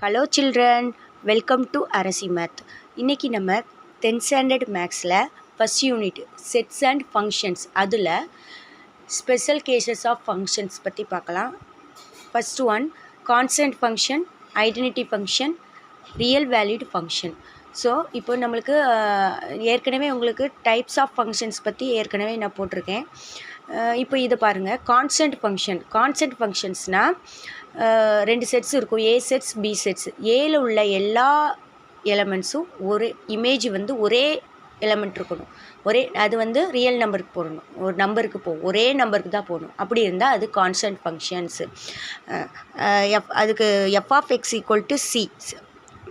Hello children, welcome to Arasi math. இன்றைக்கி நம்ம 10th standard மேக்ஸில் first unit sets and functions அதில் special cases of functions பற்றி பார்க்கலாம். First one constant function, identity function, real valued function. So இப்போ நம்மளுக்கு ஏற்கனவே உங்களுக்கு டைப்ஸ் ஆஃப் ஃபங்க்ஷன்ஸ் பற்றி ஏற்கனவே நான் போட்டிருக்கேன். இப்போ இதை பாருங்கள், கான்ஸ்டன்ட் ஃபங்க்ஷன்ஸ்னால் ரெண்டு செட்ஸ் இருக்கும், ஏ செட்ஸ் பி செட்ஸ். ஏல உள்ள எல்லா எலமெண்ட்ஸும் ஒரு இமேஜ் ஒரே எலமெண்ட் இருக்கணும், அது ரியல் நம்பருக்கு போடணும், ஒரு நம்பருக்கு ஒரே நம்பருக்கு தான் போகணும். அப்படி இருந்தால் அது கான்ஸ்டன்ட் ஃபங்க்ஷன்ஸு. அதுக்கு F of X equal to C,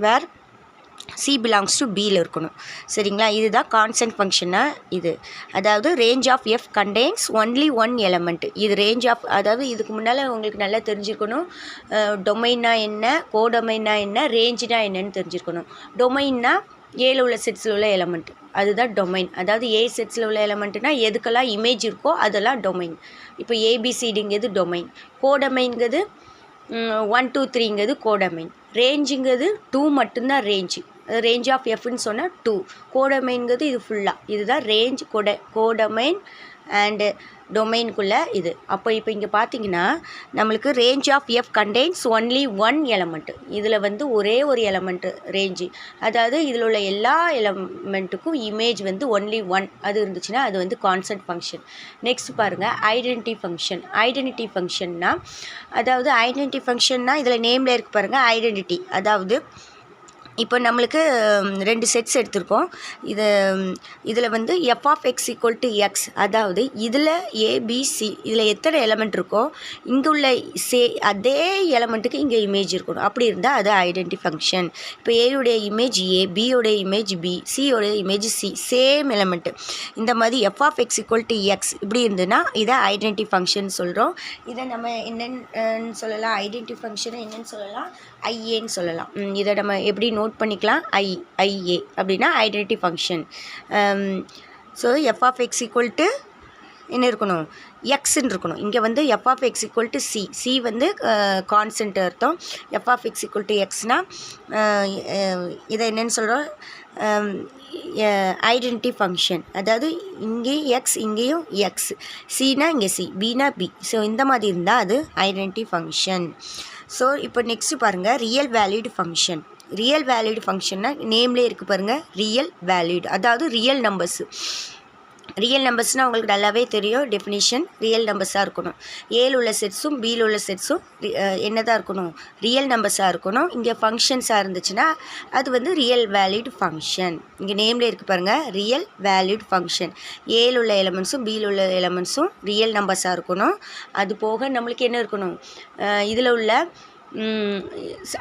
where C belongs to பியில் இருக்கணும். சரிங்களா? இதுதான் கான்ஸ்டன்ட் ஃபங்க்ஷனாக இது. அதாவது range of F contains only one element. இது ரேஞ்ச் ஆஃப், அதாவது இதுக்கு முன்னால் உங்களுக்கு நல்லா தெரிஞ்சுக்கணும் டொமைன்னா என்ன, கோடொமைன்னா என்ன, ரேஞ்சுனா என்னன்னு தெரிஞ்சுருக்கணும். டொமைன்னா ஏல உள்ள செட்ஸில் உள்ள எலமெண்ட், அதுதான் டொமைன். அதாவது ஏ செட்ஸில் உள்ள எலமெண்ட்னா எதுக்கெல்லாம் இமேஜ் இருக்கோ அதெல்லாம் டொமைன். இப்போ ஏபிசிடிங்கிறது டொமைன். கோடொமைன்கிறது 1 2 3ங்கிறது கோடொமைன். ரேஞ்சுங்கிறது 2 மட்டும்தான் ரேஞ்சு. ரேஞ்ச் ஆஃப் எஃப்னு சொன்னால் 2. கோடொமைன்கிறது இது ஃபுல்லாக, இதுதான் ரேஞ்ச். கோடொமைன் அண்டு டொமைனுக்குள்ளே இது. அப்போ இப்போ இங்கே பார்த்தீங்கன்னா நம்மளுக்கு range of F contains only one element. இதில் ஒரே ஒரு எலமெண்ட்டு ரேஞ்சு. அதாவது இதில் உள்ள எல்லா எலமெண்ட்டுக்கும் இமேஜ் ஒன்லி ஒன் அது இருந்துச்சுன்னா அது கான்ஸ்டன்ட் ஃபங்க்ஷன். நெக்ஸ்ட் பாருங்கள், ஐடென்டிட்டி ஃபங்க்ஷன்னா, அதாவது ஐடென்டிட்டி ஃபங்க்ஷன்னா இதில் நேமில் இருக்குது பாருங்கள், ஐடென்டிட்டி. அதாவது இப்போ நம்மளுக்கு ரெண்டு செட்ஸ் எடுத்திருக்கோம். இதில் F of X equal to X, அதாவது இதில் ஏபிசி, இதில் எத்தனை எலமெண்ட் இருக்கோ இங்கே உள்ள அதே எலமெண்ட்டுக்கு இங்கே இமேஜ் இருக்கணும். அப்படி இருந்தால் அது ஐடென்டிட்டி ஃபங்க்ஷன். இப்போ ஏயுடைய இமேஜ் ஏ, பியோடைய இமேஜ் பி, சியோடைய இமேஜ் சி, சேம் எலமெண்ட்டு. இந்த மாதிரி f of X equal to x இப்படி இருந்ததுன்னா இதை ஐடென்டிட்டி ஃபங்க்ஷன் சொல்கிறோம். இதை நம்ம என்னன்னு சொல்லலாம், ஐடென்டிட்டி ஃபங்க்ஷனை என்னன்னு சொல்லலாம், ஐஏன்னு சொல்லலாம். இதை நம்ம எப்படி நோட் பண்ணிக்கலாம், ஐஏ அப்படின்னா identity function. So f of X equal to என்ன இருக்கணும், எக்ஸ்ன்னு இருக்கணும். இங்கே f of X equal to c, c constant அர்த்தம். F of X equal to எக்ஸ்னால் இதை என்னென்னு சொல்கிறோம், ஐடென்டிட்டி ஃபங்க்ஷன். அதாவது இங்கேயும் எக்ஸ், இங்கேயும் எக்ஸ், சினா இங்கே சி, பினா பி. ஸோ இந்த மாதிரி இருந்தால் அது ஐடென்டிட்டி ஃபங்க்ஷன். ஸோ இப்போ நெக்ஸ்ட்டு பாருங்கள், ரியல் வேல்யூடு ஃபங்க்ஷன்னா நேம்லேயே இருக்குது பாருங்கள், ரியல் வேல்யூடு. அதாவது ரியல் நம்பர்ஸ்னால் உங்களுக்கு நல்லாவே தெரியும் டெஃபினிஷன். ரியல் நம்பர்ஸாக இருக்கணும். ஏல உள்ள செட்ஸும் பியில் உள்ள செட்ஸும் என்னதான் இருக்கணும், ரியல் நம்பர்ஸாக இருக்கணும். இங்கே ஃபங்க்ஷன்ஸாக இருந்துச்சுன்னா அது ரியல் வேல்யூடு ஃபங்க்ஷன். இங்கே நேம்லேயே இருக்குது பாருங்கள், ரியல் வேல்யூடு ஃபங்க்ஷன். ஏல உள்ள எலமெண்ட்ஸும் பியில் உள்ள எலமெண்ட்ஸும் ரியல் நம்பர்ஸாக இருக்கணும். அது போக நம்மளுக்கு என்ன இருக்கணும், இதில் உள்ள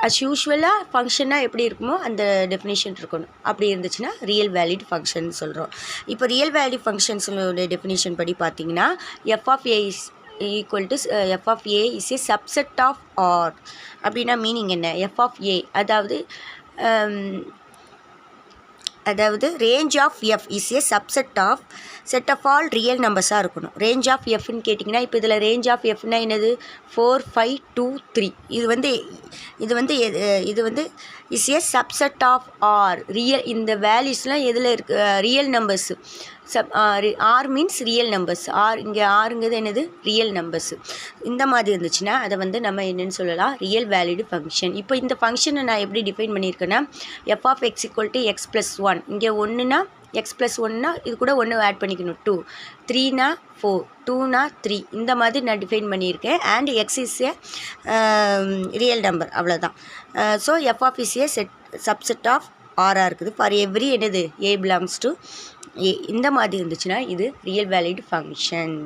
அஸ் யூஷுவலாக ஃபங்க்ஷனாக எப்படி இருக்குமோ அந்த டெஃபினேஷன் இருக்கணும். அப்படி இருந்துச்சுன்னா ரியல் வேல்யூட் ஃபங்க்ஷன் சொல்கிறோம். இப்போ ரியல் வேல்யூ ஃபங்க்ஷன்ஸோட டெஃபினேஷன் படி பார்த்தீங்கன்னா f of A is equal to f of A is a subset of R. அப்படின்னா மீனிங் என்ன, எஃப் ஆஃப் ஏ அதாவது range of f is a subset of set of all real நம்பர்ஸாக இருக்கணும். Range of எஃப்னு கேட்டிங்கன்னா இப்போ இதில் range of எஃப்னா என்னது, 4 5 2 3. இது is a subset of R. இந்த வேல்யூஸ்லாம் எதில் இருக்குது, real numbers. R means real numbers. இங்கே ஆறுங்கிறது என்னது, ரியல் நம்பர்ஸு. இந்த மாதிரி இருந்துச்சுன்னா அதை நம்ம என்னென்னு சொல்லலாம், ரியல் வேல்யூடு ஃபங்க்ஷன். இப்போ இந்த ஃபங்க்ஷனை நான் எப்படி டிஃபைன் பண்ணியிருக்கேன்னா, f of X equal to x plus 1. இங்கே ஒன்றுனா எக்ஸ் ப்ளஸ் 1னா இது கூட 1 ஆட் பண்ணிக்கணும், 2. 3னா 4, 2னா 3. இந்த மாதிரி நான் டிஃபைன் பண்ணியிருக்கேன். And x is a real number, அவ்வளோதான். So f of is a subset of ஆராக இருக்குது. ஃபார் எவ்ரி என்னது ஏ பிலாங்ஸ் டு ஏ. இந்த மாதிரி இருந்துச்சுன்னா இது real valued function.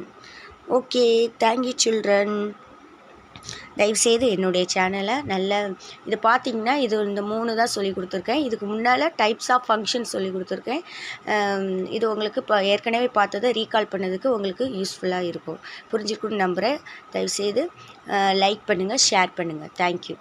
Okay, thank you children. தயவுசெய்து என்னுடைய சேனலை இதை பார்த்தீங்கன்னா இந்த 3 தான் சொல்லி கொடுத்துருக்கேன். இதுக்கு முன்னால் டைப்ஸ் ஆஃப் ஃபங்க்ஷன் சொல்லி கொடுத்துருக்கேன். இது உங்களுக்கு இப்போ ஏற்கனவே பார்த்ததை ரீகால் பண்ணதுக்கு உங்களுக்கு யூஸ்ஃபுல்லாக இருக்கும், புரிஞ்சுக்கணும்னு நம்புகிறேன். தயவுசெய்து லைக் பண்ணுங்கள், ஷேர் பண்ணுங்கள். தேங்க்யூ.